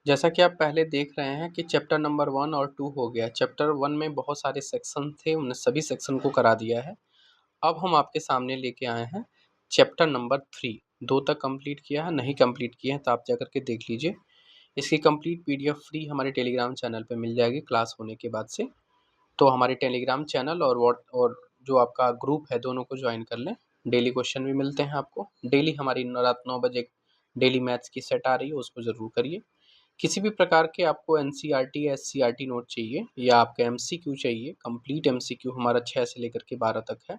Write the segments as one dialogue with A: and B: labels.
A: जैसा कि आप पहले देख रहे हैं कि चैप्टर नंबर 1 और 2 हो गया। चैप्टर 1 में बहुत सारे सेक्शन थे, उन्हें सभी सेक्शन को करा दिया है। अब हम आपके सामने लेके आए हैं चैप्टर नंबर 3। 2 तक कंप्लीट किया है, नहीं कंप्लीट किया है तो आप जाकर के देख लीजिए। इसकी कंप्लीट पीडीएफ फ्री हमारे टेलीग्राम चैनल पे मिल जाएगी क्लास होने के बाद से। तो हमारे टेलीग्राम चैनल और जो आपका ग्रुप है दोनों को ज्वाइन कर लें। डेली क्वेश्चन भी मिलते हैं आपको। डेली हमारी रात 9 बजे डेली मैथ्स की सेट आ रही है, उसको ज़रूर करिए। किसी भी प्रकार के आपको एनसीईआरटी या एससीईआरटी नोट चाहिए या आपका एमसीक्यू चाहिए, कंप्लीट एमसीक्यू हमारा 6 से लेकर के 12 तक है,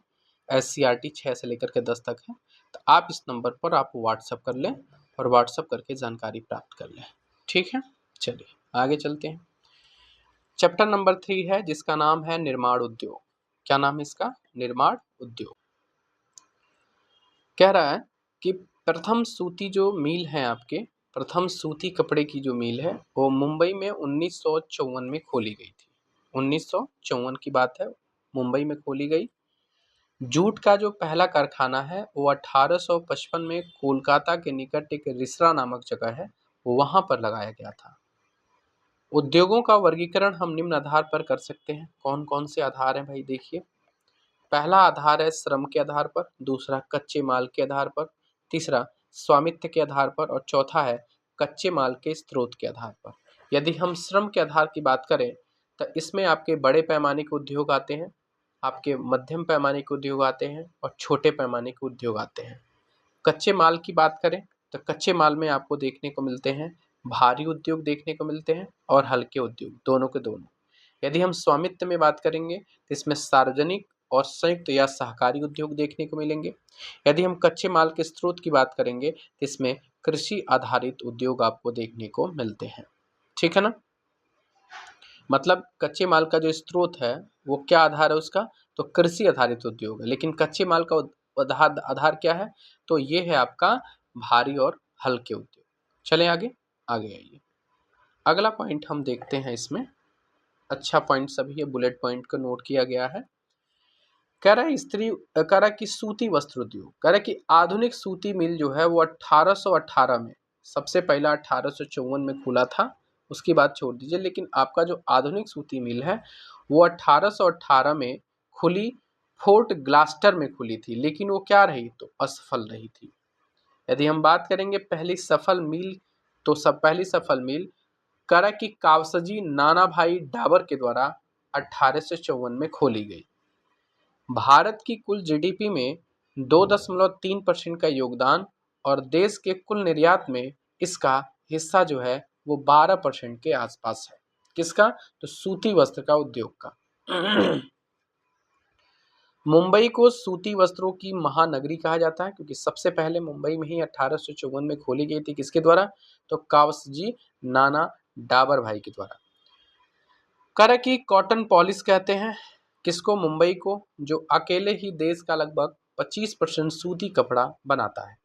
A: एससीईआरटी 6 से लेकर के 10 तक है, तो आप इस नंबर पर आप व्हाट्सअप कर लें और व्हाट्सअप करके जानकारी प्राप्त कर लें। ठीक है, चलिए आगे चलते हैं। चैप्टर नंबर 3 है जिसका नाम है निर्माण उद्योग। क्या नाम है इसका? निर्माण उद्योग। कह रहा है कि प्रथम सूती जो मिल है आपके, प्रथम सूती कपड़े की जो मिल है वो मुंबई में 1954 में खोली गई थी। 1954 की बात है, मुंबई में खोली गई। जूट का जो पहला कारखाना है वो 1855 में कोलकाता के निकट एक रिसरा नामक जगह है, वहां पर लगाया गया था। उद्योगों का वर्गीकरण हम निम्न आधार पर कर सकते हैं। कौन कौन से आधार हैं भाई? देखिए, पहला आधार है श्रम के आधार पर, दूसरा कच्चे माल के आधार पर, तीसरा स्वामित्व के आधार पर और चौथा है कच्चे माल के स्रोत के आधार पर। यदि हम श्रम के आधार की बात करें तो इसमें आपके बड़े पैमाने के उद्योग आते हैं, आपके मध्यम पैमाने के उद्योग आते हैं और छोटे पैमाने के उद्योग आते हैं। कच्चे माल की बात करें तो कच्चे माल में आपको देखने को मिलते हैं भारी उद्योग देखने को मिलते हैं और हल्के उद्योग, दोनों के दोनों। यदि हम स्वामित्व में बात करेंगे तो इसमें सार्वजनिक और संयुक्त या सहकारी उद्योग देखने को मिलेंगे। यदि हम कच्चे माल के स्रोत की बात करेंगे तो इसमें कृषि आधारित उद्योग आपको देखने को मिलते हैं। ठीक है ना? मतलब कच्चे माल का जो स्रोत है वो क्या आधार है उसका? तो कृषि आधारित उद्योग है। लेकिन कच्चे माल का आधार आधार क्या है? तो ये है आपका भारी और हल्के उद्योग। चलें आगे, आगे आइए। अगला पॉइंट हम देखते हैं इसमें। अच्छा पॉइंट सभी है, बुलेट पॉइंट को नोट किया गया है। कह रहा है कि सूती वस्त्र उद्योग, कह रहा है कि आधुनिक सूती मिल जो है वो 1818 में, सबसे पहला 1854 में खुला था, उसकी बात छोड़ दीजिए। लेकिन आपका जो आधुनिक सूती मिल है वो 1818 में खुली, फोर्ट ग्लास्टर में खुली थी। लेकिन वो क्या रही? तो असफल रही थी। यदि हम बात करेंगे पहली सफल मिल, तो पहली सफल मिल कह रहा है कि कावसजी नाना भाई डाबर के द्वारा 1854 में खोली गई। भारत की कुल जीडीपी में 2.3% का योगदान और देश के कुल निर्यात में इसका हिस्सा जो है वो 12% के आसपास है। किसका? तो सूती वस्त्र का उद्योग का। मुंबई को सूती वस्त्रों की महानगरी कहा जाता है क्योंकि सबसे पहले मुंबई में ही 1854 में खोली गई थी। किसके द्वारा? तो कावसजी नाना डाबर भाई के द्वारा। कर की कॉटन पॉलिश कहते हैं किसको? मुंबई को, जो अकेले ही देश का लगभग 25% सूती कपड़ा बनाता है।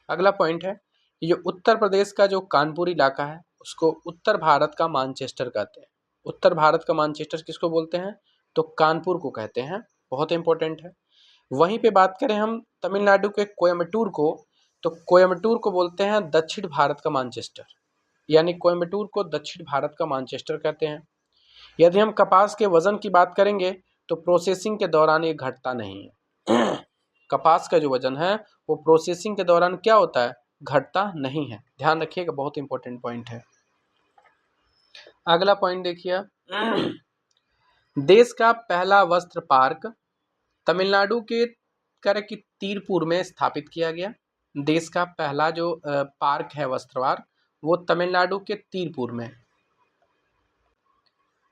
A: अगला पॉइंट है, ये उत्तर प्रदेश का जो कानपुर इलाका है उसको उत्तर भारत का मैनचेस्टर कहते हैं। उत्तर भारत का मैनचेस्टर किसको बोलते हैं? तो कानपुर को कहते हैं। बहुत इंपॉर्टेंट है। वहीं पे बात करें हम तमिलनाडु के कोयम्बटूर को, तो कोयम्बटूर को बोलते हैं दक्षिण भारत का मैनचेस्टर, यानी कोयम्बटूर को दक्षिण भारत का मैनचेस्टर कहते हैं। यदि हम कपास के वजन की बात करेंगे तो प्रोसेसिंग के दौरान ये घटता नहीं है। कपास का जो वजन है वो प्रोसेसिंग के दौरान क्या होता है? घटता नहीं है। ध्यान रखिएगा, बहुत इंपॉर्टेंट पॉइंट है। अगला पॉइंट देखिए, देश का पहला वस्त्र पार्क तमिलनाडु के कर की तीरपुर में स्थापित किया गया। देश का पहला जो पार्क है वस्त्र पार्क वो तमिलनाडु के तीरपुर में।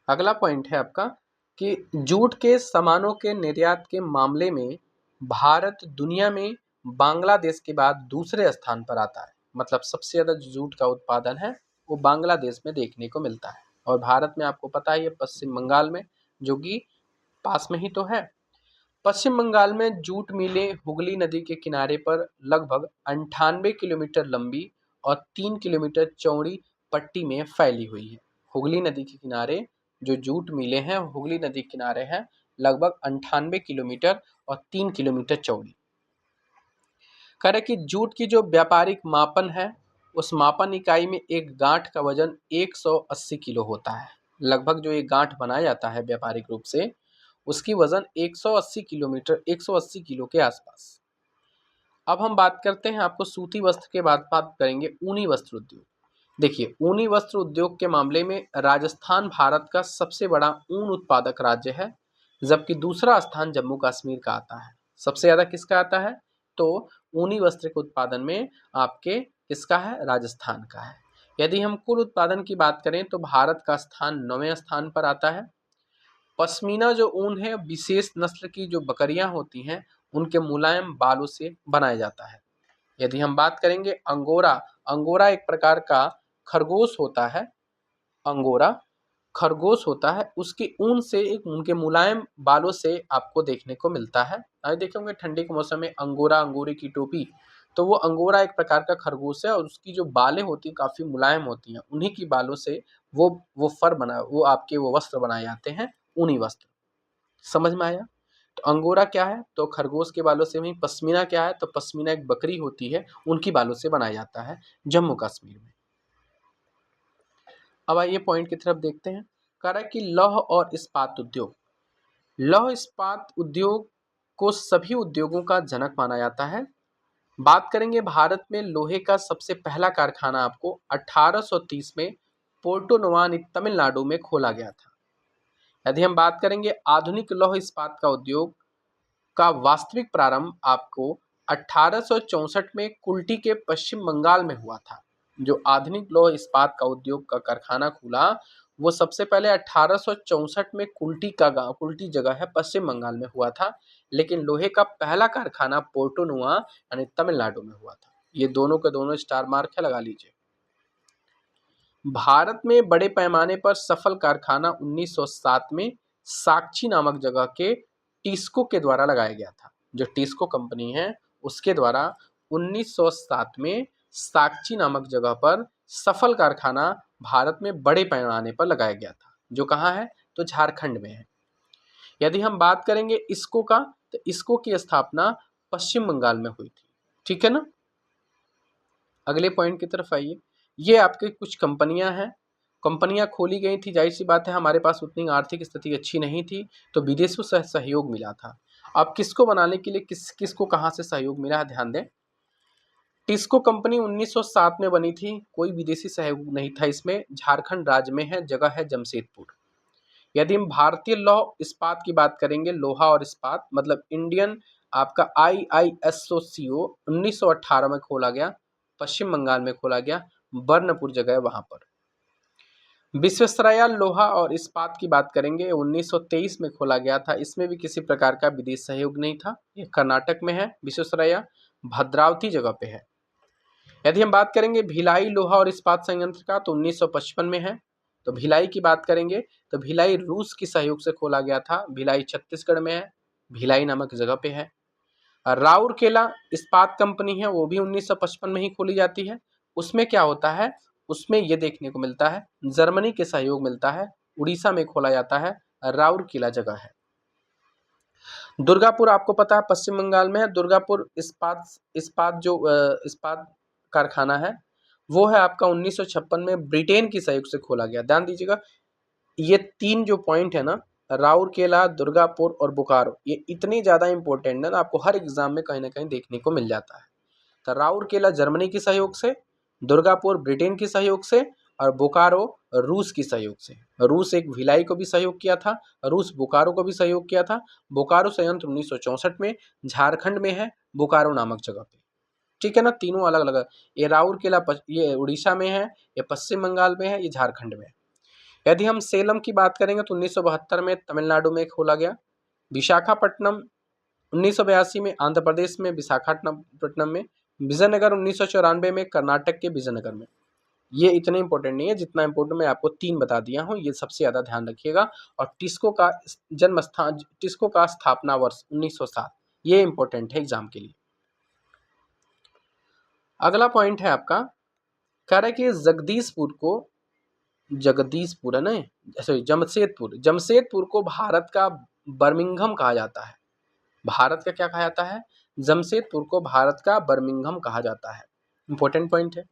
A: अगला पॉइंट है आपका कि जूट के सामानों के निर्यात के मामले में भारत दुनिया में बांग्लादेश के बाद दूसरे स्थान पर आता है। मतलब सबसे ज़्यादा जूट का उत्पादन है वो बांग्लादेश में देखने को मिलता है। और भारत में आपको पता ही है पश्चिम बंगाल में, जो कि पास में ही तो है। पश्चिम बंगाल में जूट मिलें हुगली नदी के किनारे पर लगभग 98 किलोमीटर लंबी और 3 किलोमीटर चौड़ी पट्टी में फैली हुई है। हुगली नदी के किनारे जो जूट मिलें हैं हुगली नदी किनारे हैं, लगभग 98 किलोमीटर और 3 किलोमीटर चौड़ी। कह रहे कि जूट की जो व्यापारिक मापन है उस मापन इकाई में एक गांठ का वजन 180 किलो होता है। लगभग जो एक गांठ बनाया जाता है व्यापारिक रूप से, उसकी वजन 180 किलो के आसपास। अब हम बात करते हैं, आपको सूती वस्त्र के बाद बात करेंगे ऊनी वस्त्र उद्योग। देखिए, ऊनी वस्त्र उद्योग के मामले में राजस्थान भारत का सबसे बड़ा ऊन उत्पादक राज्य है, जबकि दूसरा स्थान जम्मू कश्मीर का आता है। सबसे ज़्यादा किसका आता है? तो ऊनी वस्त्र के उत्पादन में आपके किसका है? राजस्थान का है। यदि हम कुल उत्पादन की बात करें तो भारत का स्थान 9वें स्थान पर आता है। पश्मीना जो ऊन है, विशेष नस्ल की जो बकरियां होती हैं उनके मुलायम बालों से बनाया जाता है। यदि हम बात करेंगे अंगोरा, अंगोरा एक प्रकार का खरगोश होता है। अंगोरा खरगोश होता है, उसकी ऊन से, एक उनके मुलायम बालों से आपको देखने को मिलता है। आज देखेंगे ठंडी के मौसम में अंगोरा, अंगूरे की टोपी, तो वो अंगोरा एक प्रकार का खरगोश है और उसकी जो बालें होती हैं काफ़ी मुलायम होती हैं। उन्हीं की बालों से वो फर बना, वो आपके वो वस्त्र बनाए जाते हैं, ऊनी वस्त्र। समझ में आया? तो अंगोरा क्या है? तो खरगोश के बालों से। वहीं पश्मीना क्या है? तो पश्मीना एक बकरी होती है, उनकी बालों से बनाया जाता है जम्मू कश्मीर में। अब आइए पॉइंट की तरफ देखते हैं। कह रहा है कि लौह और इस्पात उद्योग। लौह इस्पात उद्योग को सभी उद्योगों का जनक माना जाता है। बात करेंगे भारत में लोहे का सबसे पहला कारखाना आपको 1830 में पोर्टो नोवान तमिलनाडु में खोला गया था। यदि हम बात करेंगे आधुनिक लौह इस्पात का उद्योग का वास्तविक प्रारंभ आपको 1864 में कुल्टी के पश्चिम बंगाल में हुआ था। जो आधुनिक लौह इस्पात का उद्योग का कारखाना खुला, वो सबसे पहले 1864 में कुल्टी का गांव, कुल्टी जगह है, पश्चिम बंगाल में हुआ था। लेकिन लोहे का पहला कारखाना पोर्टो नुआ यानी तमिलनाडु में हुआ था। ये दोनों के दोनों स्टार मार्क है, लगा लीजिए। भारत में बड़े पैमाने पर सफल कारखाना 1907 में साक्षी नामक जगह के टिस्को के द्वारा लगाया गया था। जो टिस्को कंपनी है उसके द्वारा 1907 में साक्षी नामक जगह पर सफल कारखाना भारत में बड़े पैमाने पर लगाया गया था। जो कहाँ है? तो झारखंड में है। यदि हम बात करेंगे इसको का, तो इसको की स्थापना पश्चिम बंगाल में हुई थी। ठीक है ना? अगले पॉइंट की तरफ आइए। ये आपके कुछ कंपनियां हैं, कंपनियां खोली गई थी, जाहिर सी बात है हमारे पास उतनी आर्थिक स्थिति अच्छी नहीं थी, तो विदेशों से सहयोग मिला था। अब किसको बनाने के लिए किसको कहाँ से सहयोग मिला है, ध्यान दें। टिस्को कंपनी 1907 में बनी थी, कोई विदेशी सहयोग नहीं था इसमें। झारखंड राज्य में है, जगह है जमशेदपुर। यदि हम भारतीय लौह इस्पात की बात करेंगे, लोहा और इस्पात मतलब इंडियन आपका IISOCO 1918 में खोला गया, पश्चिम बंगाल में खोला गया, बर्नपुर जगह है वहां पर। विश्वेश्वरैया लोहा और इस्पात की बात करेंगे, 1923 में खोला गया था। इसमें भी किसी प्रकार का विदेश सहयोग नहीं था। ये कर्नाटक में है विश्वेश्वरैया, भद्रावती जगह पे है। यदि हम बात करेंगे भिलाई लोहा और इस्पात संयंत्र का, तो 1955 में है। तो भिलाई की बात करेंगे तो भिलाई रूस के सहयोग से खोला गया था। भिलाई छत्तीसगढ़ में है, भिलाई नामक जगह पे है। राउरकेला इस्पात कंपनी है, वो भी 1955 में ही खोली जाती है। उसमें क्या होता है, उसमें ये देखने को मिलता है जर्मनी के सहयोग मिलता है। उड़ीसा में खोला जाता है, राउरकेला जगह है। दुर्गापुर आपको पता है पश्चिम बंगाल में है। दुर्गापुर इस्पात इस्पात कारखाना है, वो है आपका 1956 में ब्रिटेन की सहयोग से खोला गया। ध्यान दीजिएगा, ये तीन जो पॉइंट है ना, राउरकेला, दुर्गापुर और बोकारो, ये इतने ज़्यादा इंपॉर्टेंट है ना, आपको हर एग्जाम में कहीं ना कहीं देखने को मिल जाता है। तो राउरकेला जर्मनी के सहयोग से, दुर्गापुर ब्रिटेन के सहयोग से और बोकारो रूस की सहयोग से। रूस एक भिलाई को भी सहयोग किया था, रूस बोकारो को भी सहयोग किया था। बोकारो संयंत्र 1964 में झारखंड में है, बोकारो नामक जगह पे। ठीक है ना, तीनों अलग अलग। ये राउरकेला ये उड़ीसा में है, ये पश्चिम बंगाल में है, ये झारखंड में है। यदि हम सेलम की बात करेंगे तो 1972 में तमिलनाडु में खोला गया। विशाखापट्टनम 1982 में आंध्र प्रदेश में विशाखापट्टनम में। विजयनगर 1994 में कर्नाटक के विजयनगर में। ये इतने इंपॉर्टेंट नहीं है जितना इंपॉर्टेंट मैं आपको तीन बता दिया हूँ, ये सबसे ज़्यादा ध्यान रखिएगा। और टिस्को का जन्म स्थान, टिस्को का स्थापना वर्ष 1907, ये इंपॉर्टेंट है एग्जाम के लिए। अगला पॉइंट है आपका, कह रहा है कि जगदीशपुर है ना, सॉरी जमशेदपुर को भारत का बर्मिंघम कहा जाता है। भारत का क्या कहा जाता है? जमशेदपुर को भारत का बर्मिंघम कहा जाता है। इंपॉर्टेंट पॉइंट है।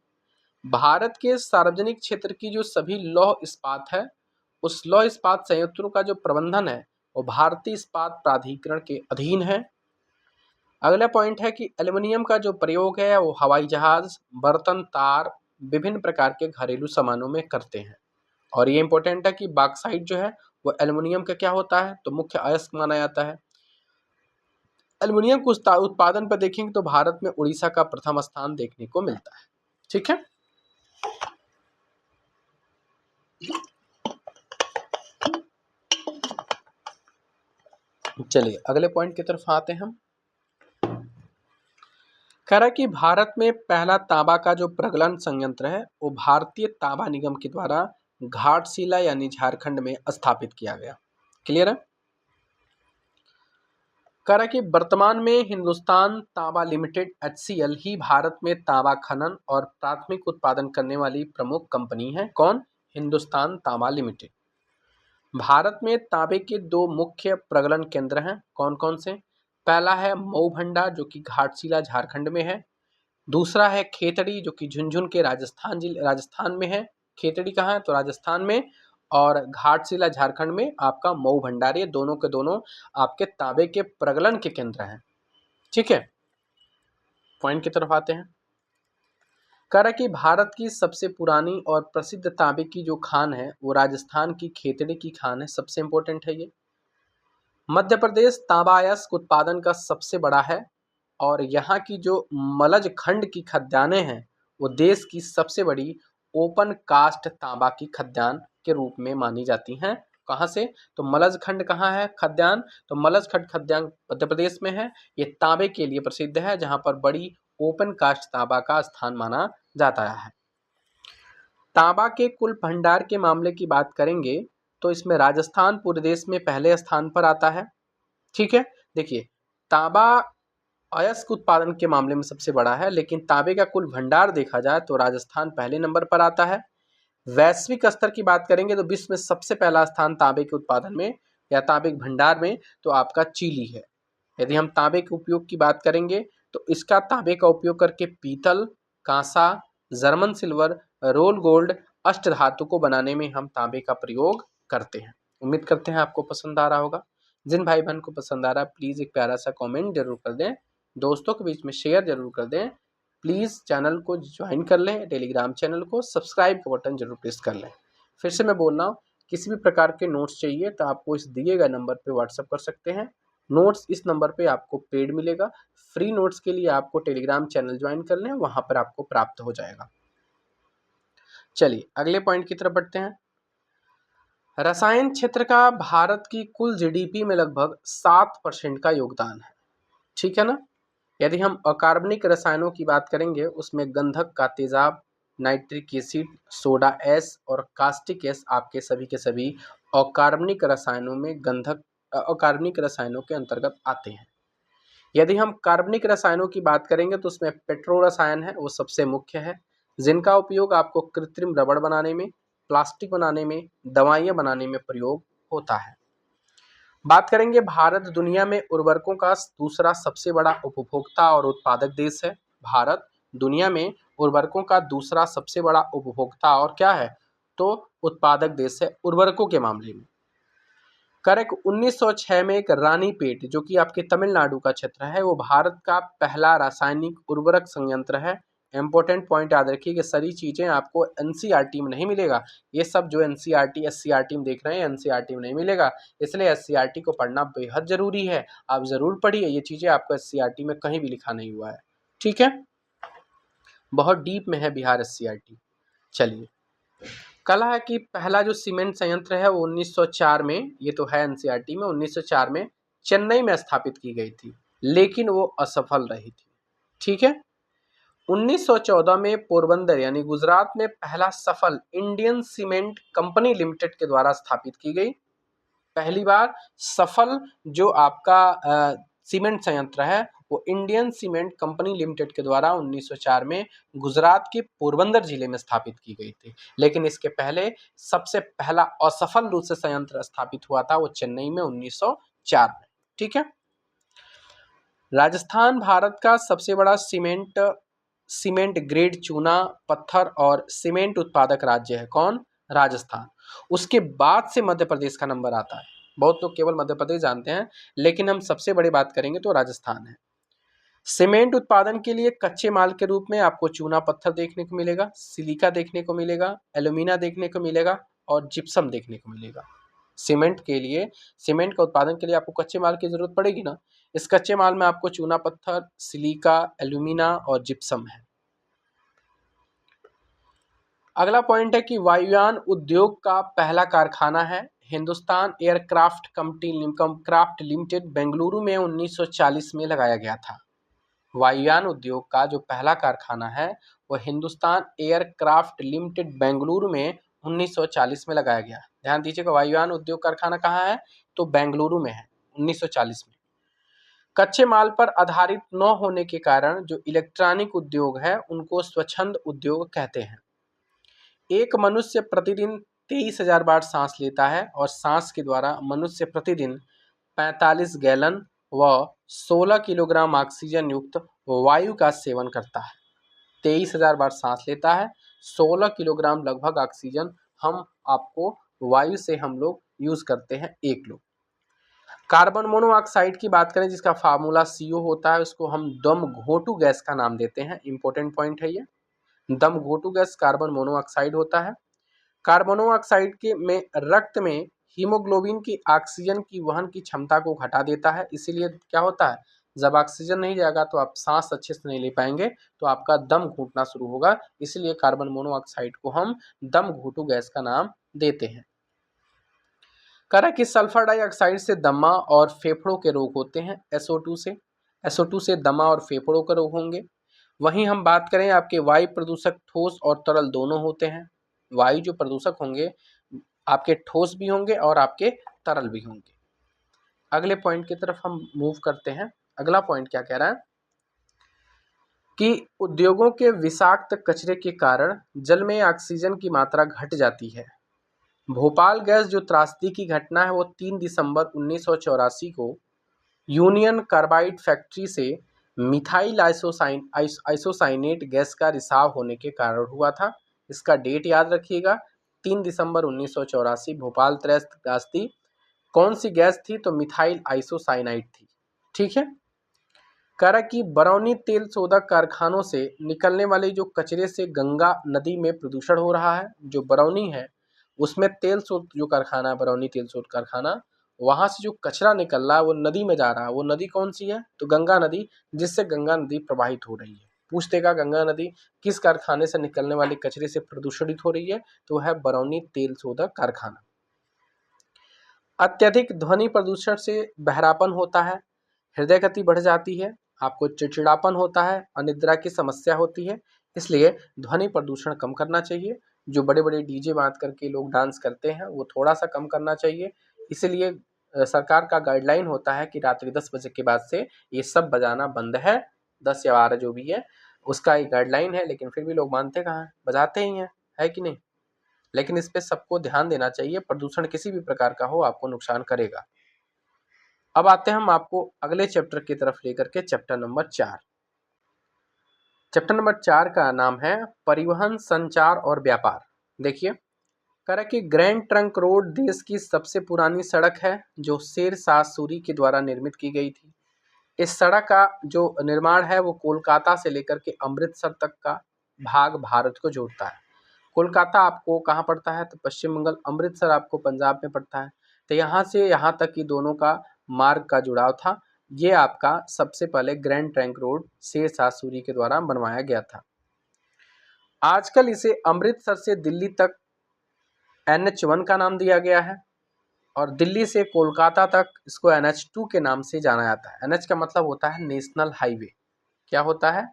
A: भारत के सार्वजनिक क्षेत्र की जो सभी लौह इस्पात है, उस लौह इस्पात संयंत्रों का जो प्रबंधन है वो भारतीय इस्पात प्राधिकरण के अधीन है। अगला पॉइंट है कि एल्युमिनियम का जो प्रयोग है वो हवाई जहाज, बर्तन, तार, विभिन्न प्रकार के घरेलू सामानों में करते हैं। और ये इंपॉर्टेंट है कि बॉक्साइट जो है वो एल्युमिनियम का क्या होता है, तो मुख्य अयस्क माना जाता है। एल्युमिनियम के उत्पादन पर देखेंगे तो भारत में उड़ीसा का प्रथम स्थान देखने को मिलता है। ठीक है, चलिए अगले पॉइंट की तरफ आते हैं हम। कह रहा है कि भारत में पहला तांबा का जो प्रगलन संयंत्र है वो भारतीय तांबा निगम के द्वारा घाटशिला यानी झारखंड में स्थापित किया गया। क्लियर है। कह रहा है कि वर्तमान में हिंदुस्तान तांबा लिमिटेड HCL ही भारत में तांबा खनन और प्राथमिक उत्पादन करने वाली प्रमुख कंपनी है। कौन? हिंदुस्तान तांबा लिमिटेड। भारत में तांबे के दो मुख्य प्रगलन केंद्र हैं। कौन कौन से? पहला है मऊ भंडा जो कि घाटशिला झारखंड में है। दूसरा है खेतड़ी जो कि झुंझुन के राजस्थान में है। खेतड़ी कहाँ है? तो राजस्थान में। और घाटशिला झारखंड में आपका मऊ भंडार, ये दोनों के दोनों आपके तांबे के प्रगलन के केंद्र हैं। ठीक है, पॉइंट की तरफ आते हैं। कह रहा है कि भारत की सबसे पुरानी और प्रसिद्ध तांबे की जो खान है वो राजस्थान की खेतड़ी की खान है। सबसे इंपॉर्टेंट है ये। मध्य प्रदेश तांबा अयस्क उत्पादन का सबसे बड़ा है और यहाँ की जो मलज खंड की खद्यानें हैं वो देश की सबसे बड़ी ओपन कास्ट तांबा की खद्यान के रूप में मानी जाती हैं। कहाँ से? तो मलज खंड कहाँ है खद्यान? तो मलज खंड खद्यान मध्य प्रदेश में है। ये तांबे के लिए प्रसिद्ध है जहाँ पर बड़ी ओपन कास्ट तांबा का स्थान माना जाता है। तांबा के कुल भंडार के मामले की बात करेंगे तो इसमें राजस्थान पूरे देश में पहले स्थान पर आता है। ठीक है, देखिए तांबा अयस्क उत्पादन के मामले में सबसे बड़ा है, लेकिन तांबे का कुल भंडार देखा जाए तो राजस्थान पहले नंबर पर आता है। वैश्विक स्तर की बात करेंगे तो विश्व में सबसे पहला स्थान तांबे के उत्पादन में या तांबे के भंडार में तो आपका चिली है। यदि हम तांबे के उपयोग की बात करेंगे तो इसका तांबे का उपयोग करके पीतल, कांसा, जर्मन सिल्वर, रोल गोल्ड, अष्ट धातु को बनाने में हम तांबे का प्रयोग करते हैं। उम्मीद करते हैं आपको पसंद आ रहा होगा। जिन भाई बहन को पसंद आ रहा है प्लीज़ एक प्यारा सा कमेंट जरूर कर दें, दोस्तों के बीच में शेयर जरूर कर दें। प्लीज़ चैनल को ज्वाइन कर लें, टेलीग्राम चैनल को सब्सक्राइब का बटन जरूर प्रेस कर लें। फिर से मैं बोल रहा हूँ, किसी भी प्रकार के नोट्स चाहिए तो आपको इस दिए गए नंबर पे व्हाट्सअप कर सकते हैं। नोट्स इस नंबर पे आपको पेड मिलेगा। फ्री नोट्स के लिए आपको टेलीग्राम चैनल ज्वाइन कर लें, वहाँ पर आपको प्राप्त हो जाएगा। चलिए अगले पॉइंट की तरफ बढ़ते हैं। रसायन क्षेत्र का भारत की कुल GDP में लगभग 7% का योगदान है। ठीक है ना। यदि हम अकार्बनिक रसायनों की बात करेंगे उसमें गंधक का तेजाब, नाइट्रिक एसिड, सोडा एस और कास्टिक एस आपके सभी के सभी अकार्बनिक रसायनों में अकार्बनिक रसायनों के अंतर्गत आते हैं। यदि हम कार्बनिक रसायनों की बात करेंगे तो उसमें पेट्रो रसायन है वो सबसे मुख्य है, जिनका उपयोग आपको कृत्रिम रबड़ बनाने में, प्लास्टिक बनाने में, दवाइयाँ बनाने में प्रयोग होता है। बात करेंगे भारत दुनिया में उर्वरकों का दूसरा सबसे बड़ा उपभोक्ता और उत्पादक देश है। भारत दुनिया में उर्वरकों का दूसरा सबसे बड़ा उपभोक्ता और क्या है? तो उत्पादक देश है उर्वरकों के मामले में। करेक्ट 1906 में एक रानीपेट जो कि आपके तमिलनाडु का क्षेत्र है वो भारत का पहला रासायनिक उर्वरक संयंत्र है। इंपॉर्टेंट पॉइंट याद रखिए कि सारी चीज़ें आपको NCERT में नहीं मिलेगा। ये सब जो NCERT SCERT में देख रहे हैं NCERT में नहीं मिलेगा, इसलिए SCERT को पढ़ना बेहद ज़रूरी है। आप ज़रूर पढ़िए, ये चीज़ें आपको SCERT में कहीं भी लिखा नहीं हुआ है। ठीक है, बहुत डीप में है बिहार SCERT। चलिए कला है कि पहला जो सीमेंट संयंत्र है वो 1904 में, ये तो है NCERT में, 1904 में चेन्नई में स्थापित की गई थी, लेकिन वो असफल रही थी। ठीक है, 1914 में पोरबंदर यानी गुजरात में पहला सफल इंडियन सीमेंट कंपनी लिमिटेड के द्वारा स्थापित की गई। पहली बार सफल जो आपका सीमेंट संयंत्र है वो इंडियन सीमेंट कंपनी लिमिटेड के द्वारा 1904 में गुजरात के पोरबंदर जिले में स्थापित की गई थी। लेकिन इसके पहले सबसे पहला असफल रूप से संयंत्र स्थापित हुआ था वो चेन्नई में 1904 में। ठीक है, राजस्थान भारत का सबसे बड़ा सीमेंट सीमेंट ग्रेड चूना पत्थर और सीमेंट उत्पादक राज्य है। कौन? राजस्थान। उसके बाद से मध्य प्रदेश का नंबर आता है। बहुत लोग केवल मध्य प्रदेश जानते हैं, लेकिन हम सबसे बड़ी बात करेंगे तो राजस्थान है। सीमेंट उत्पादन के लिए कच्चे माल के रूप में आपको चूना पत्थर देखने को मिलेगा, सिलिका देखने को मिलेगा, एल्यूमिना देखने को मिलेगा और जिप्सम देखने को मिलेगा। सीमेंट के लिए, सीमेंट का उत्पादन के लिए आपको कच्चे माल की जरूरत पड़ेगी ना। इस कच्चे माल में आपको चूना पत्थर, सिलिका, एल्यूमिना और जिप्सम है। अगला पॉइंट है कि वायुयान उद्योग का पहला कारखाना है Hindustan aircraft craft limited, Bengaluru में 1940 में लगाया गया था। वायुयान उद्योग का जो पहला कारखाना है वह हिंदुस्तान एयरक्राफ्ट लिमिटेड, बेंगलुरु में 1940 में लगाया गया। ध्यान दीजिएगा, वायुयान उद्योग कारखाना कहाँ है? तो बेंगलुरु में है, 1940 में। कच्चे माल पर आधारित न होने के कारण जो इलेक्ट्रॉनिक उद्योग है उनको स्वच्छंद उद्योग कहते हैं। एक मनुष्य प्रतिदिन 23,000 बार सांस लेता है और सांस के द्वारा मनुष्य प्रतिदिन 45 गैलन व 16 किलोग्राम ऑक्सीजन युक्त वायु का सेवन करता है। 23,000 बार सांस लेता है, 16 किलोग्राम लगभग ऑक्सीजन वायु से हम लोग यूज करते हैं एक लोग। कार्बन मोनोऑक्साइड की बात करें जिसका फार्मूला CO होता है, उसको हम दम घोटू गैस का नाम देते हैं। इंपॉर्टेंट पॉइंट है ये। दम घोटू गैस कार्बन मोनोऑक्साइड होता है। कार्बन मोनोऑक्साइड के में रक्त में हीमोग्लोबिन की ऑक्सीजन की वहन की क्षमता को घटा देता है। इसीलिए क्या होता है, जब ऑक्सीजन नहीं जाएगा तो आप सांस अच्छे से नहीं ले पाएंगे, तो आपका दम घुटना शुरू होगा। इसलिए कार्बन मोनोऑक्साइड को हम दम घोटू गैस का नाम देते हैं। कह रहा है कि सल्फर डाइऑक्साइड से दमा और फेफड़ों के रोग होते हैं। SO2 से दमा और फेफड़ों के रोग होंगे। वहीं हम बात करें आपके वायु प्रदूषक ठोस और तरल दोनों होते हैं। वायु जो प्रदूषक होंगे आपके ठोस भी होंगे और आपके तरल भी होंगे। अगले पॉइंट की तरफ हम मूव करते हैं। अगला पॉइंट क्या कह रहा है कि उद्योगों के विषाक्त कचरे के कारण जल में ऑक्सीजन की मात्रा घट जाती है। भोपाल गैस जो त्रासदी की घटना है वो 3 दिसंबर 1984 को यूनियन कार्बाइड फैक्ट्री से मिथाइल आइसोसाइनेट गैस का रिसाव होने के कारण हुआ था। इसका डेट याद रखिएगा, 3 दिसंबर 1984, भोपाल त्रासदी। कौन सी गैस थी? तो मिथाइल आइसोसाइनाइड थी। ठीक है। कह रहा कि बरौनी तेल शोधक कारखानों से निकलने वाले जो कचरे से गंगा नदी में प्रदूषण हो रहा है। जो बरौनी है उसमें तेल शोध जो कारखाना है, बरौनी तेल शोध कारखाना, वहां से जो कचरा निकल रहा है वो नदी में जा रहा है। वो नदी कौन सी है? तो गंगा नदी, जिससे गंगा नदी प्रवाहित हो रही है। पूछ देगा गंगा नदी किस कारखाने से निकलने वाले कचरे से प्रदूषित हो रही है? तो वह है बरौनी तेल शोधक कारखाना। अत्यधिक ध्वनि प्रदूषण से बहरापन होता है, हृदय गति बढ़ जाती है, आपको चिड़चिड़ापन होता है, अनिद्रा की समस्या होती है। इसलिए ध्वनि प्रदूषण कम करना चाहिए। जो बड़े बड़े डीजे बांध करके लोग डांस करते हैं वो थोड़ा सा कम करना चाहिए। इसलिए सरकार का गाइडलाइन होता है कि रात्रि 10 बजे के बाद से ये सब बजाना बंद है। 10 या 12 जो भी है उसका एक गाइडलाइन है, लेकिन फिर भी लोग मानते कहाँ हैं, बजाते ही हैं, है कि नहीं। लेकिन इस पे सबको ध्यान देना चाहिए, प्रदूषण किसी भी प्रकार का हो आपको नुकसान करेगा। अब आते हैं हम आपको अगले चैप्टर की तरफ लेकर के, चैप्टर नंबर 4। चैप्टर नंबर 4 का नाम है परिवहन, संचार और व्यापार। देखिए, कह रहा है कि ग्रैंड ट्रंक रोड देश की सबसे पुरानी सड़क है जो शेर शाह सूरी के द्वारा निर्मित की गई थी। इस सड़क का जो निर्माण है वो कोलकाता से लेकर के अमृतसर तक का भाग भारत को जोड़ता है। कोलकाता आपको कहाँ पड़ता है? तो पश्चिम बंगाल। अमृतसर आपको पंजाब में पड़ता है। तो यहाँ से यहाँ तक की दोनों का मार्ग का जुड़ाव था। ये आपका सबसे पहले grand trunk road Sher Shah Suri के द्वारा बनवाया गया था। आजकल इसे अमृतसर से दिल्ली तक NH1 का नाम दिया गया है और दिल्ली से कोलकाता तक इसको NH2 के नाम से जाना जाता है। NH का मतलब होता है नेशनल हाईवे। क्या होता है?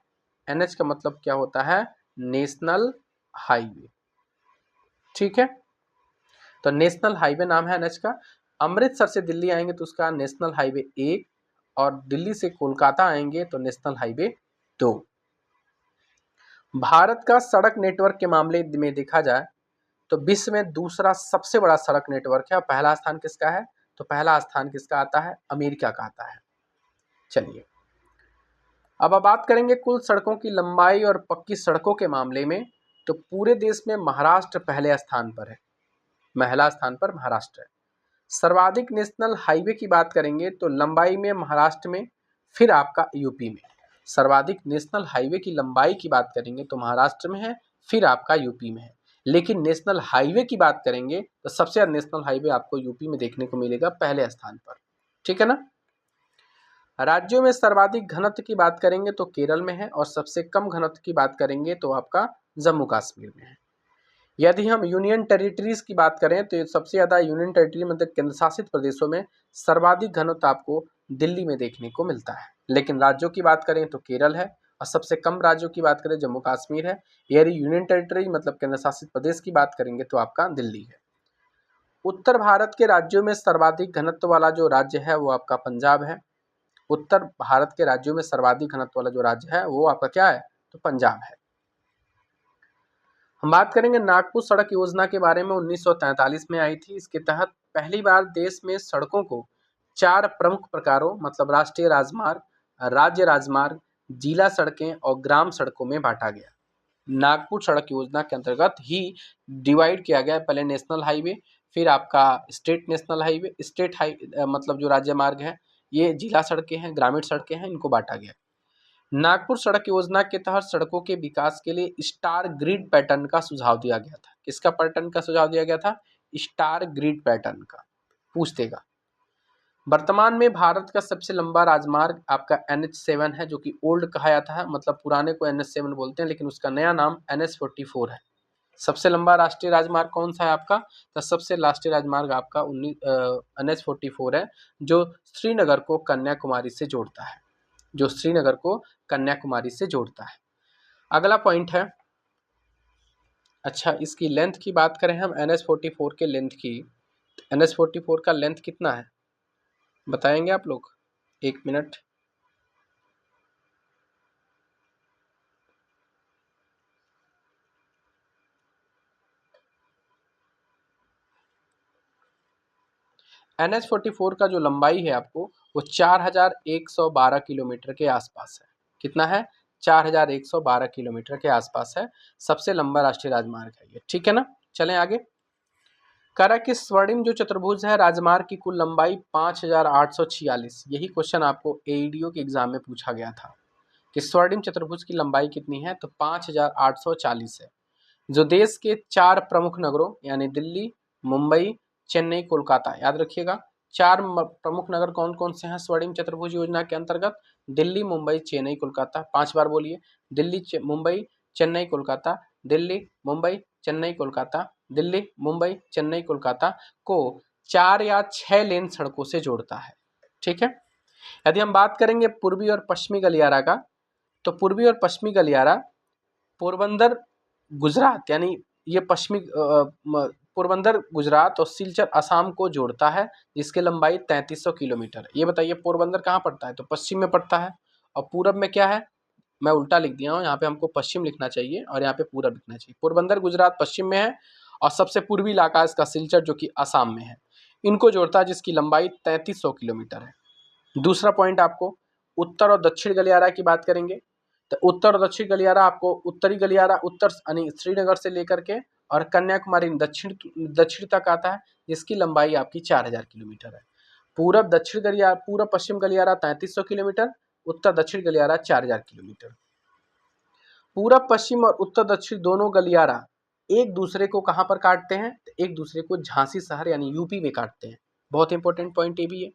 A: NH का मतलब क्या होता है? National highway. ठीक है, तो नेशनल हाईवे नाम है NH का। अमृतसर से दिल्ली आएंगे तो उसका नेशनल हाईवे 1 और दिल्ली से कोलकाता आएंगे तो नेशनल हाईवे 2। भारत का सड़क नेटवर्क के मामले में देखा जाए तो विश्व में दूसरा सबसे बड़ा सड़क नेटवर्क है। और पहला स्थान किसका है? तो पहला स्थान किसका आता है? अमेरिका का आता है। चलिए अब बात करेंगे कुल सड़कों की लंबाई और पक्की सड़कों के मामले में, तो पूरे देश में महाराष्ट्र पहले स्थान पर है, पहला स्थान पर महाराष्ट्र है। सर्वाधिक नेशनल हाईवे की बात करेंगे तो लंबाई में महाराष्ट्र में, फिर आपका यूपी में। सर्वाधिक नेशनल हाईवे की लंबाई की बात करेंगे तो महाराष्ट्र में है, फिर आपका यूपी में है। लेकिन नेशनल हाईवे की बात करेंगे तो सबसे ज़्यादा नेशनल हाईवे आपको यूपी में देखने को मिलेगा, पहले स्थान पर। ठीक है ना। राज्यों में सर्वाधिक घनत्व की बात करेंगे तो केरल में है, और सबसे कम घनत्व की बात करेंगे तो आपका जम्मू कश्मीर में है। यदि हम यूनियन टेरिटरीज की बात करें तो सबसे ज़्यादा यूनियन टेरिटरी मतलब केंद्र शासित प्रदेशों में सर्वाधिक घनत्व आपको दिल्ली में देखने को मिलता है। लेकिन राज्यों की बात करें तो केरल है, और सबसे कम राज्यों की बात करें जम्मू कश्मीर है। यदि यूनियन टेरिटरी मतलब केंद्र शासित प्रदेश की बात करेंगे तो आपका दिल्ली है। उत्तर भारत के राज्यों में सर्वाधिक घनत्व वाला जो राज्य है वो आपका पंजाब है। उत्तर भारत के राज्यों में सर्वाधिक घनत्व वाला जो राज्य है वो आपका क्या है, तो पंजाब है। हम बात करेंगे नागपुर सड़क योजना के बारे में, 1943 में आई थी। इसके तहत पहली बार देश में सड़कों को 4 प्रमुख प्रकारों मतलब राष्ट्रीय राजमार्ग, राज्य राजमार्ग, जिला सड़कें और ग्राम सड़कों में बांटा गया। नागपुर सड़क योजना के अंतर्गत ही डिवाइड किया गया, पहले नेशनल हाईवे, फिर आपका स्टेट नेशनल हाईवे, मतलब जो राज्य मार्ग है, ये जिला सड़कें हैं, ग्रामीण सड़कें हैं, इनको बांटा गया। नागपुर सड़क योजना के तहत सड़कों के विकास के लिए स्टार ग्रिड पैटर्न का सुझाव दिया गया था। किसका पैटर्न का सुझाव दिया गया था? स्टार ग्रिड पैटर्न का। पूछ देगा। वर्तमान में भारत का सबसे लंबा राजमार्ग आपका NH7 है, जो कि ओल्ड कहा जाता है, मतलब पुराने को NH7 बोलते हैं, लेकिन उसका नया नाम NH44 है। सबसे लंबा राष्ट्रीय राजमार्ग कौन सा है आपका? तो सबसे राष्ट्रीय राजमार्ग आपका NH44 है, जो श्रीनगर को कन्याकुमारी से जोड़ता है, जो श्रीनगर को कन्याकुमारी से जोड़ता है। अगला पॉइंट है, अच्छा इसकी लेंथ की बात करें हम NH44 के लेंथ की, NH44 का लेंथ कितना है बताएंगे आप लोग? 1 मिनट। NH44 का जो लंबाई है आपको वो 4112 किलोमीटर के आसपास है। कितना है? 4112 किलोमीटर के आसपास है। सबसे लंबा राष्ट्रीय राजमार्ग है ये। ठीक है ना। चलें आगे। कह रहा है कि स्वर्णिम जो चतुर्भुज है राजमार्ग की कुल लंबाई 5846। यही क्वेश्चन आपको AEDO के एग्जाम में पूछा गया था कि स्वर्णिम चतुर्भुज की लंबाई कितनी है, तो 5840 है। जो देश के 4 प्रमुख नगरों यानी दिल्ली, मुंबई, चेन्नई, कोलकाता, याद रखिएगा 4 प्रमुख नगर कौन कौन से हैं स्वर्णिम चतुर्भुज योजना के अंतर्गत? दिल्ली, मुंबई, चेन्नई, कोलकाता। 5 बार बोलिए। दिल्ली, मुंबई, चेन्नई, कोलकाता। दिल्ली, मुंबई, चेन्नई, कोलकाता। दिल्ली, मुंबई, चेन्नई, कोलकाता को 4 या 6 लेन सड़कों से जोड़ता है। ठीक है। यदि हम बात करेंगे पूर्वी और पश्चिमी गलियारा का, तो पूर्वी और पश्चिमी गलियारा पोरबंदर गुजरात, यानी ये पश्चिमी पोरबंदर गुजरात और सिलचर असम को जोड़ता है, जिसकी लंबाई 3300 किलोमीटर है। ये बताइए पोरबंदर कहाँ पड़ता है? तो पश्चिम में पड़ता है। और पूरब में क्या है? मैं उल्टा लिख दिया हूँ, यहाँ पे हमको पश्चिम लिखना चाहिए और यहाँ पे पूरब लिखना चाहिए। पोरबंदर गुजरात पश्चिम में है, और सबसे पूर्वी इलाका इसका सिलचर जो कि असम में है, इनको जोड़ता है, जिसकी लंबाई 3300 किलोमीटर है। दूसरा पॉइंट आपको उत्तर और दक्षिण गलियारा की बात करेंगे, तो उत्तर और दक्षिण गलियारा आपको उत्तरी गलियारा उत्तर यानी श्रीनगर से लेकर के और कन्याकुमारी दक्षिण तक आता है, जिसकी लंबाई आपकी 4000 किलोमीटर है। पूरब दक्षिण गलियारा, पूरब पश्चिम गलियारा 3300 किलोमीटर, उत्तर दक्षिण गलियारा 4000 किलोमीटर। पूरब पश्चिम और उत्तर दक्षिण दोनों गलियारा एक दूसरे को कहाँ पर काटते हैं? एक दूसरे को झांसी शहर यानी यूपी में काटते हैं। बहुत इंपॉर्टेंट पॉइंट ये भी है।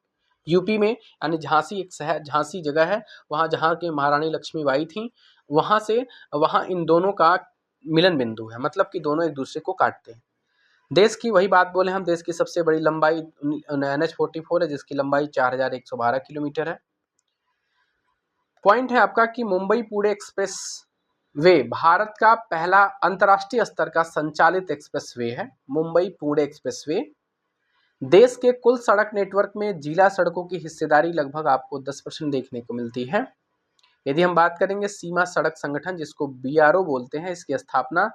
A: यूपी में यानी झांसी एक शहर, झांसी जगह है, वहाँ जहाँ के महारानी लक्ष्मीबाई थी, वहाँ से वहाँ इन दोनों का मिलन बिंदु है, मतलब कि दोनों एक दूसरे को काटते हैं। देश की वही बात बोले हम, देश की सबसे बड़ी लंबाई NH44 है, जिसकी लंबाई 4112 किलोमीटर है। पॉइंट है आपका कि मुंबई पुणे एक्सप्रेस वे भारत का पहला अंतर्राष्ट्रीय स्तर का संचालित एक्सप्रेस वे है। मुंबई पुणे एक्सप्रेस वे देश के कुल सड़क नेटवर्क में जिला सड़कों की हिस्सेदारी लगभग आपको 10% देखने को मिलती है। यदि हम बात करेंगे सीमा सड़क संगठन, जिसको BRO बोलते हैं, इसकी स्थापना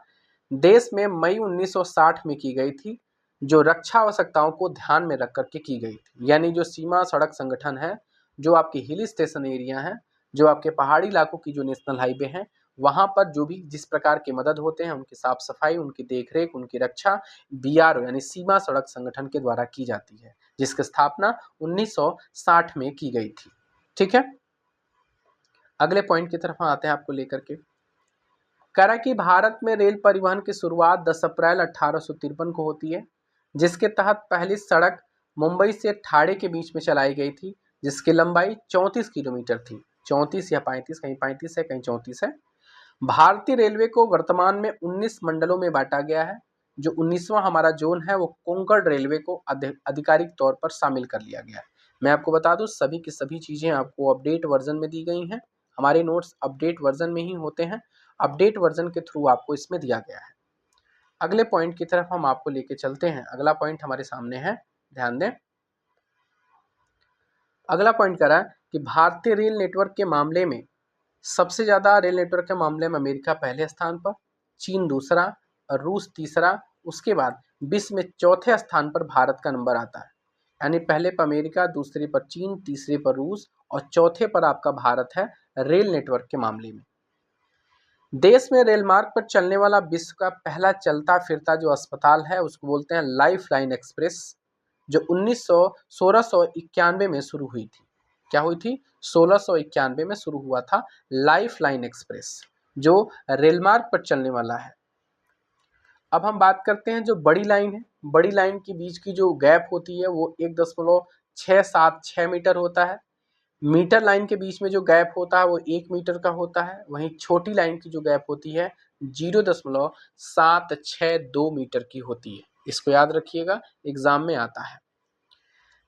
A: देश में मई 1960 में की गई थी, जो रक्षा आवश्यकताओं को ध्यान में रख करके की गई थी। यानी जो सीमा सड़क संगठन है, जो आपकी हिल स्टेशन एरिया है, जो आपके पहाड़ी इलाकों की जो नेशनल हाईवे हैं वहाँ पर जो भी जिस प्रकार के मदद होते हैं उनकी साफ सफाई, उनकी देखरेख, उनकी रक्षा बीआरओ यानी सीमा सड़क संगठन के द्वारा की जाती है, जिसकी स्थापना 1960 में की गई थी। ठीक है, अगले पॉइंट की तरफ हम आते हैं आपको लेकर के। कह रहा है कि भारत में रेल परिवहन की शुरुआत 10 अप्रैल 1853 को होती है, जिसके तहत पहली सड़क मुंबई से ठाणे के बीच में चलाई गई थी, जिसकी लंबाई 34 किलोमीटर थी। 34 या 35, कहीं 35 है कहीं 34 है। भारतीय रेलवे को वर्तमान में 19 मंडलों में बांटा गया है। जो 19वां हमारा जोन है वो कोंकण रेलवे को आधिकारिक तौर पर शामिल कर लिया गया है। मैं आपको बता दूं सभी की सभी चीज़ें आपको अपडेट वर्जन में दी गई हैं। हमारे नोट्स अपडेट वर्जन में ही होते हैं, अपडेट वर्जन के थ्रू आपको इसमें दिया गया है। अगले पॉइंट की तरफ हम आपको लेके चलते हैं। अगला पॉइंट हमारे सामने है, ध्यान दें। अगला पॉइंट कह रहा है कि भारतीय रेल नेटवर्क के मामले में सबसे ज़्यादा रेल नेटवर्क के मामले में अमेरिका पहले स्थान पर, चीन दूसरा और रूस तीसरा, उसके बाद विश्व में चौथे स्थान पर भारत का नंबर आता है। यानी पहले पर अमेरिका, दूसरे पर चीन, तीसरे पर रूस और चौथे पर आपका भारत है रेल नेटवर्क के मामले में। देश में रेल मार्ग पर चलने वाला विश्व का पहला चलता फिरता जो अस्पताल है उसको बोलते हैं लाइफ लाइन एक्सप्रेस, जो 1691 में शुरू हुई थी। क्या हुई थी? 1691 में शुरू हुआ था लाइफ लाइन एक्सप्रेस, जो रेल मार्ग पर चलने वाला है। अब हम बात करते हैं जो बड़ी लाइन है। बड़ी लाइन के बीच की जो गैप होती है वो 1.676 मीटर होता है। मीटर लाइन के बीच में जो गैप होता है वो 1 मीटर का होता है। वहीं छोटी लाइन की जो गैप होती है 0.762 मीटर की होती है। इसको याद रखिएगा, एग्जाम में आता है।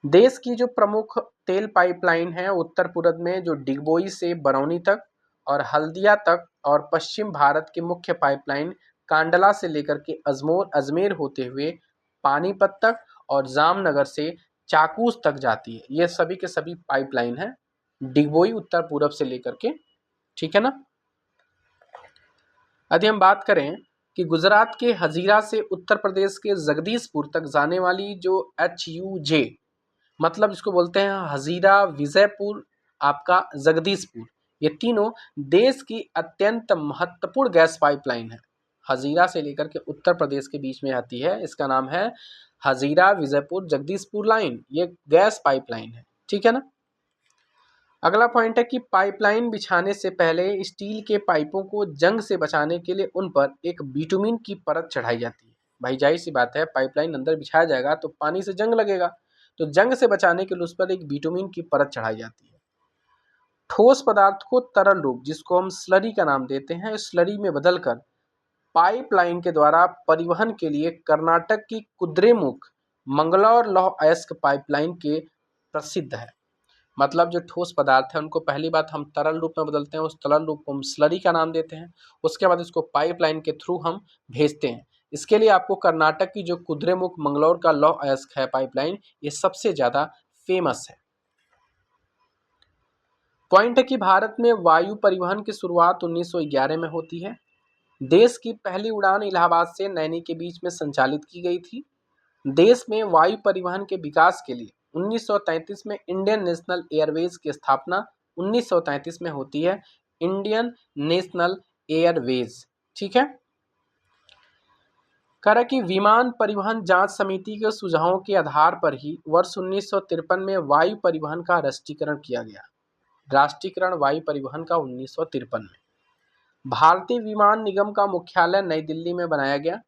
A: देश की जो प्रमुख तेल पाइपलाइन है उत्तर पूर्व में जो डिगबोई से बरौनी तक और हल्दिया तक, और पश्चिम भारत की मुख्य पाइपलाइन कांडला से लेकर के अजमेर होते हुए पानीपत तक और जामनगर से चाकूस तक जाती है। ये सभी के सभी पाइपलाइन है डिगबोई उत्तर पूर्व से लेकर के। ठीक है ना। यदि हम बात करें कि गुजरात के हजीरा से उत्तर प्रदेश के जगदीशपुर तक जाने वाली जो HUJ, मतलब इसको बोलते हैं हजीरा, विजयपुर, आपका जगदीशपुर, ये तीनों देश की अत्यंत महत्वपूर्ण गैस पाइपलाइन है। हजीरा से लेकर के उत्तर प्रदेश के बीच में आती है, इसका नाम है हजीरा विजयपुर जगदीशपुर लाइन, ये गैस पाइपलाइन है। ठीक है ना। अगला पॉइंट है कि पाइपलाइन बिछाने से पहले स्टील के पाइपों को जंग से बचाने के लिए उन पर एक बिटुमिन की परत चढ़ाई जाती है। भाई जाहिर सी बात है, पाइपलाइन अंदर बिछाया जाएगा तो पानी से जंग लगेगा, तो जंग से बचाने के लिए उस पर एक बिटुमिन की परत चढ़ाई जाती है। ठोस पदार्थ को तरल रूप, जिसको हम स्लरी का नाम देते हैं, स्लरी में बदलकर पाइपलाइन के द्वारा परिवहन के लिए कर्नाटक की कुद्रेमुख मंगलौर लौह अयस्क पाइपलाइन के प्रसिद्ध है। मतलब जो ठोस पदार्थ है उनको पहली बात हम तरल रूप में बदलते हैं, उस तरल रूप को हम स्लरी का नाम देते हैं। उसके बाद इसको पाइपलाइन के थ्रू हम भेजते हैं। इसके लिए आपको कर्नाटक की जो कुद्रेमुख मंगलौर का लौह अयस्क है पाइपलाइन, ये सबसे ज़्यादा फेमस है। पॉइंट है कि भारत में वायु परिवहन की शुरुआत 1911 में होती है। देश की पहली उड़ान इलाहाबाद से नैनी के बीच में संचालित की गई थी। देश में वायु परिवहन के विकास के लिए 1933 में इंडियन नेशनल एयरवेज की स्थापना 1933 में होती है, इंडियन नेशनल एयरवेज। ठीक है। कह कि विमान परिवहन जांच समिति के सुझावों के आधार पर ही वर्ष 1953 में वायु परिवहन का राष्ट्रीयकरण किया गया। राष्ट्रीयकरण वायु परिवहन का 1953 में। भारतीय विमान निगम का मुख्यालय नई दिल्ली में बनाया गया।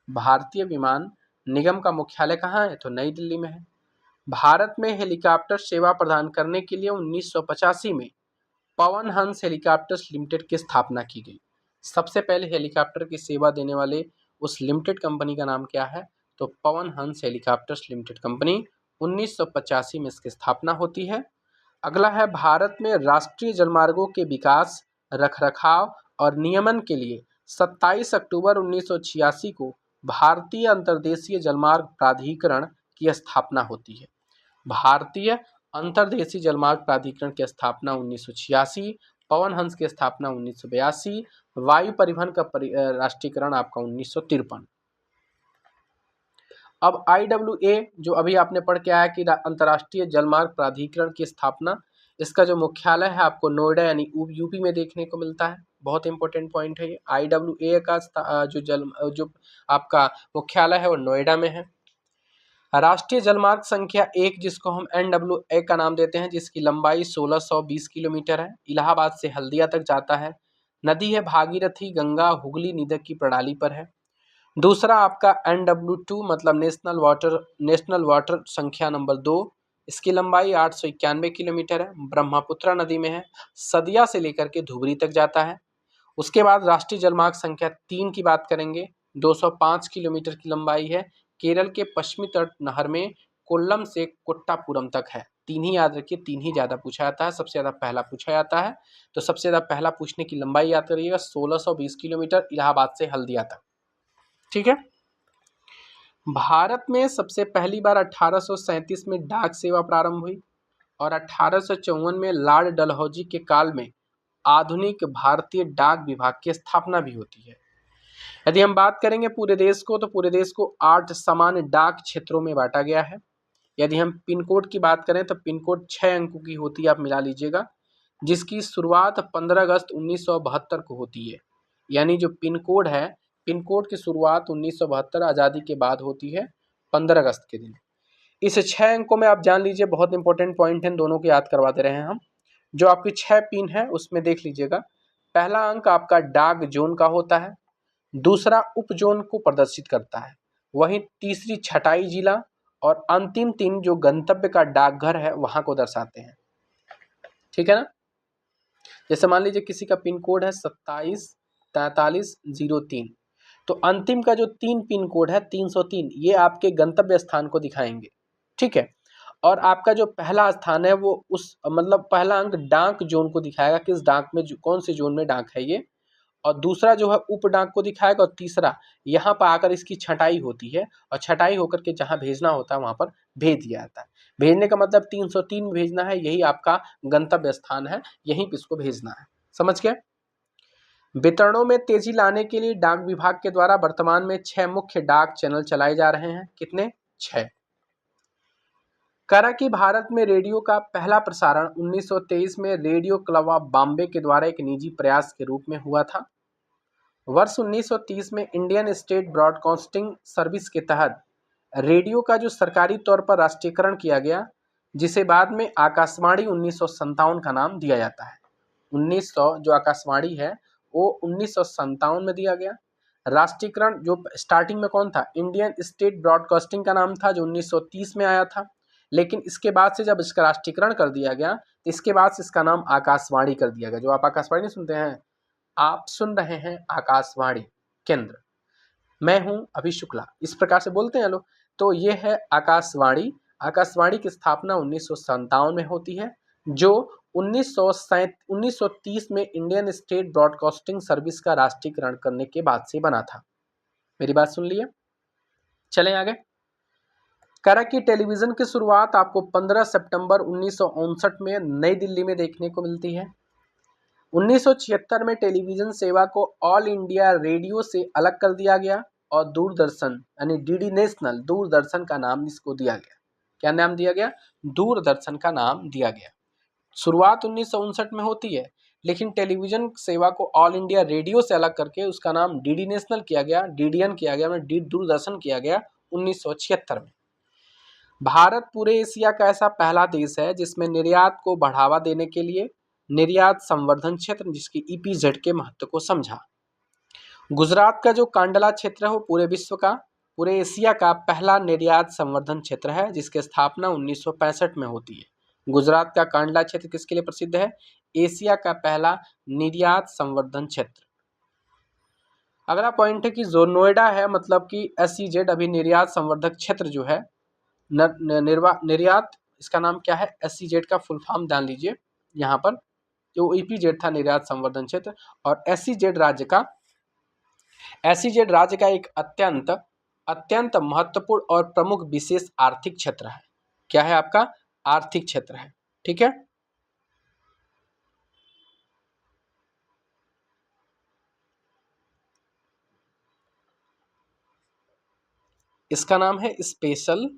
A: भारतीय विमान निगम का मुख्यालय कहाँ है? तो नई दिल्ली में है। भारत में हेलीकॉप्टर सेवा प्रदान करने के लिए 1985 में पवन हंस हेलीकॉप्टर्स लिमिटेड की स्थापना की गई। सबसे पहले हेलीकॉप्टर की सेवा देने वाले उस लिमिटेड कंपनी का नाम क्या है? तो Pawan Hans helicopters limited company, 1985 में इसकी स्थापना होती है। अगला है भारत में राष्ट्रीय जलमार्गों के विकास, रखरखाव और नियमन के लिए 27 अक्टूबर 1986 को भारतीय अंतर्देशीय जलमार्ग प्राधिकरण की स्थापना होती है। भारतीय अंतर्देशीय जलमार्ग प्राधिकरण की स्थापना 1986, पवन हंस की स्थापना 1982, वायु परिवहन का राष्ट्रीयकरण आपका 1953। अब IWA जो अभी आपने पढ़ के आया कि अंतर्राष्ट्रीय जलमार्ग प्राधिकरण की स्थापना, इसका जो मुख्यालय है आपको नोएडा यानी यूपी में देखने को मिलता है। बहुत इंपॉर्टेंट पॉइंट है ये। IWA का जो आपका मुख्यालय है वो नोएडा में है। राष्ट्रीय जलमार्ग संख्या 1 जिसको हम NWA का नाम देते हैं, जिसकी लंबाई 1620 किलोमीटर है, इलाहाबाद से हल्दिया तक जाता है। नदी है भागीरथी, गंगा, हुगली नदी की प्रणाली पर है। दूसरा आपका NW2 मतलब नेशनल वाटर संख्या नंबर 2, इसकी लंबाई 891 किलोमीटर है, ब्रह्मपुत्रा नदी में है, सदिया से लेकर के धुबरी तक जाता है। उसके बाद राष्ट्रीय जलमार्ग संख्या 3 की बात करेंगे, 205 किलोमीटर की लंबाई है, केरल के पश्चिमी तट नहर में कोल्लम से कोट्टापुरम तक है। 3 ही याद रखिए, 3 ही ज़्यादा पूछा जाता है, सबसे ज़्यादा पहला पूछा जाता है। तो सबसे ज़्यादा पहला पूछने की लंबाई याद करिएगा 1620 किलोमीटर, इलाहाबाद से हल्दिया तक। ठीक है। भारत में सबसे पहली बार 1837 में डाक सेवा प्रारंभ हुई और 1854 में लॉर्ड डलहौजी के काल में आधुनिक भारतीय डाक विभाग की स्थापना भी होती है। यदि हम बात करेंगे पूरे देश को, तो पूरे देश को 8 सामान्य डाक क्षेत्रों में बांटा गया है। यदि हम पिन कोड की बात करें तो पिन कोड 6 अंकों की होती है, आप मिला लीजिएगा, जिसकी शुरुआत 15 अगस्त 1972 को होती है। यानी जो पिन कोड है, पिन कोड की शुरुआत 1972 आज़ादी के बाद होती है, 15 अगस्त के दिन। इस 6 अंकों में आप जान लीजिए, बहुत इंपॉर्टेंट पॉइंट है, दोनों को याद करवा दे रहे हैं हम। जो आपकी 6 पिन है उसमें देख लीजिएगा, पहला अंक आपका डाक जोन का होता है, दूसरा उप जोन को प्रदर्शित करता है, वहीं तीसरी छटाई जिला और अंतिम 3 जो गंतव्य का डाकघर है वहां को दर्शाते हैं। ठीक है ना। जैसे मान लीजिए किसी का पिन कोड है 274303, तो अंतिम का जो 3 पिन कोड है 303, ये आपके गंतव्य स्थान को दिखाएंगे। ठीक है। और आपका जो पहला स्थान है वो उस मतलब पहला अंक डाक जोन को दिखाएगा, किस डाक में कौन से जोन में डाक है ये, और दूसरा जो है उप डाक को दिखाएगा, और तीसरा यहाँ पर आकर इसकी छटाई होती है और छटाई होकर के जहाँ भेजना होता है वहां पर भेज दिया जाता है। भेजने का मतलब 303 में भेजना है, यही आपका गंतव्य स्थान है, यहीं पे इसको भेजना है। समझ गए। वितरणों में तेजी लाने के लिए डाक विभाग के द्वारा वर्तमान में 6 मुख्य डाक चैनल चलाए जा रहे हैं। कितने? 6। करा कि भारत में रेडियो का पहला प्रसारण 1923 में रेडियो क्लब ऑफ बॉम्बे के द्वारा एक निजी प्रयास के रूप में हुआ था। वर्ष 1930 में इंडियन स्टेट ब्रॉडकास्टिंग सर्विस के तहत रेडियो का जो सरकारी तौर पर राष्ट्रीयकरण किया गया, जिसे बाद में आकाशवाणी 1957 का नाम दिया जाता है। 1900 जो आकाशवाणी है वो 1957 में दिया गया। राष्ट्रीयकरण जो स्टार्टिंग में कौन था? इंडियन स्टेट ब्रॉडकास्टिंग का नाम था, जो 1930 में आया था। लेकिन इसके बाद से जब इसका राष्ट्रीयकरण कर दिया गया, तो इसके बाद से इसका नाम आकाशवाणी कर दिया गया। जो आप आकाशवाणी नहीं सुनते हैं, आप सुन रहे हैं आकाशवाणी केंद्र, मैं हूं अभी शुक्ला, इस प्रकार से बोलते हैं लोग। तो ये है आकाशवाणी। आकाशवाणी की स्थापना 1957 में होती है, जो 1930 में इंडियन स्टेट ब्रॉडकास्टिंग सर्विस का राष्ट्रीयकरण करने के बाद से बना था। मेरी बात सुन लिए, चलें आगे। करा की टेलीविजन की शुरुआत आपको 15 सितंबर 1959 में नई दिल्ली में देखने को मिलती है। 1976 में टेलीविजन सेवा को ऑल इंडिया रेडियो से अलग कर दिया गया और दूरदर्शन यानी डीडी नेशनल दूरदर्शन का नाम इसको दिया गया। क्या नाम दिया गया? दूरदर्शन का नाम दिया गया। शुरुआत 1959 में होती है, लेकिन टेलीविजन सेवा को ऑल इंडिया रेडियो से अलग करके उसका नाम डीडी नेशनल किया गया, डीडीएन किया गया, डी दूरदर्शन किया गया 1976 में। भारत पूरे एशिया का ऐसा पहला देश है जिसमें निर्यात को बढ़ावा देने के लिए निर्यात संवर्धन क्षेत्र जिसकी ईपीजेड के महत्व को समझा। गुजरात का जो कांडला क्षेत्र है वो पूरे विश्व का, पूरे एशिया का पहला निर्यात संवर्धन क्षेत्र है, जिसकी स्थापना 1965 में होती है। गुजरात का कांडला क्षेत्र किसके लिए प्रसिद्ध है? एशिया का पहला निर्यात संवर्धन क्षेत्र। अगला पॉइंट है कि जो नोएडा है मतलब कि एसईजेड अभी निर्यात संवर्धक क्षेत्र जो है निर्यात, इसका नाम क्या है? एसईजेड का फुल फॉर्म जान लीजिए। यहाँ पर जो ईपीजेड था निर्यात संवर्धन क्षेत्र, और एसईजेड राज्य का एक अत्यंत महत्वपूर्ण और प्रमुख विशेष आर्थिक क्षेत्र है। क्या है आपका? आर्थिक क्षेत्र है। ठीक है। इसका नाम है स्पेशल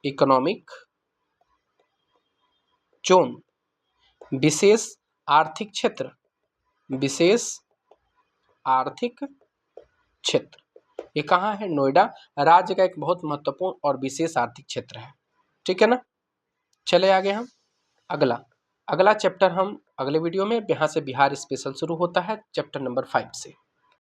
A: इकोनॉमिक जोन, विशेष आर्थिक क्षेत्र, विशेष आर्थिक क्षेत्र, ये कहाँ है? नोएडा राज्य का एक बहुत महत्वपूर्ण और विशेष आर्थिक क्षेत्र है। ठीक है ना। चले आगे हम अगला चैप्टर हम अगले वीडियो में, यहाँ से बिहार स्पेशल शुरू होता है चैप्टर नंबर 5 से।